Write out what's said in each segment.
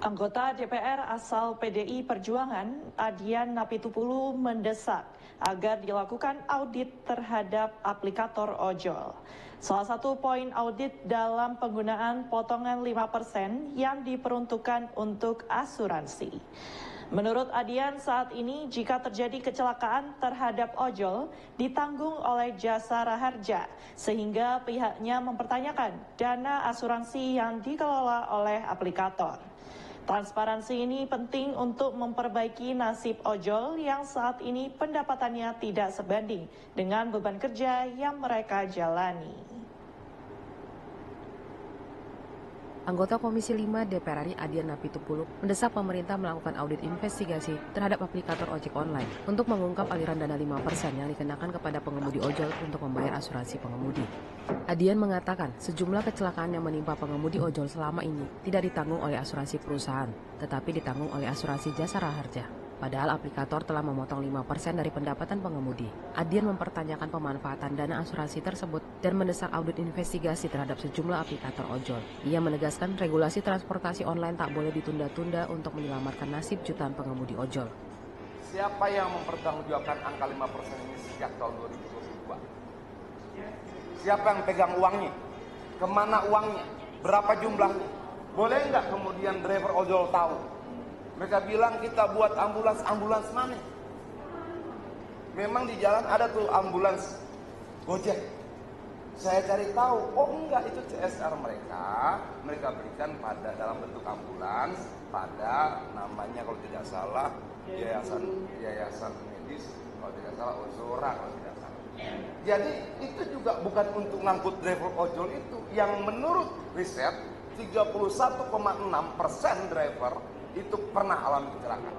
Anggota DPR asal PDI Perjuangan, Adian Napitupulu, mendesak agar dilakukan audit terhadap aplikator ojol. Salah satu poin audit dalam penggunaan potongan 5% yang diperuntukkan untuk asuransi. Menurut Adian, saat ini jika terjadi kecelakaan terhadap ojol ditanggung oleh Jasara Harja, sehingga pihaknya mempertanyakan dana asuransi yang dikelola oleh aplikator. Transparansi ini penting untuk memperbaiki nasib ojol yang saat ini pendapatannya tidak sebanding dengan beban kerja yang mereka jalani. Anggota Komisi 5 DPR RI Adian Napitupulu mendesak pemerintah melakukan audit investigasi terhadap aplikator ojek online untuk mengungkap aliran dana 5% yang dikenakan kepada pengemudi ojol untuk membayar asuransi pengemudi. Adian mengatakan sejumlah kecelakaan yang menimpa pengemudi ojol selama ini tidak ditanggung oleh asuransi perusahaan, tetapi ditanggung oleh asuransi Jasara Harja. Padahal aplikator telah memotong 5% dari pendapatan pengemudi. Adian mempertanyakan pemanfaatan dana asuransi tersebut dan mendesak audit investigasi terhadap sejumlah aplikator ojol. Ia menegaskan regulasi transportasi online tak boleh ditunda-tunda untuk menyelamatkan nasib jutaan pengemudi ojol. Siapa yang mempertanggungjawabkan angka 5% ini sejak tahun 2022? Siapa yang pegang uangnya? Kemana uangnya? Berapa jumlahnya? Boleh nggak kemudian driver ojol tahu? Mereka bilang kita buat ambulans mana? Memang di jalan ada tuh ambulans Gojek. Saya cari tahu, oh enggak, itu CSR mereka berikan pada dalam bentuk ambulans pada namanya kalau tidak salah yayasan medis, kalau tidak salah Ozora kalau tidak salah. Jadi itu juga bukan untuk ngangkut driver ojol itu, yang menurut riset 31,6% driver itu pernah alami kecelakaan.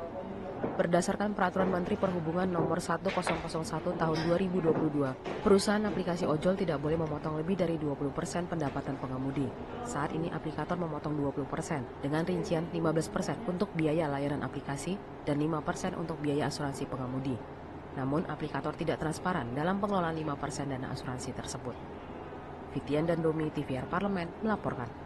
Berdasarkan Peraturan Menteri Perhubungan Nomor 1001 Tahun 2022, perusahaan aplikasi ojol tidak boleh memotong lebih dari 20% pendapatan pengemudi. Saat ini aplikator memotong 20% dengan rincian 15% untuk biaya layanan aplikasi dan 5% untuk biaya asuransi pengemudi. Namun aplikator tidak transparan dalam pengelolaan 5% dana asuransi tersebut. Fitian dan Domi, TVR Parlemen melaporkan.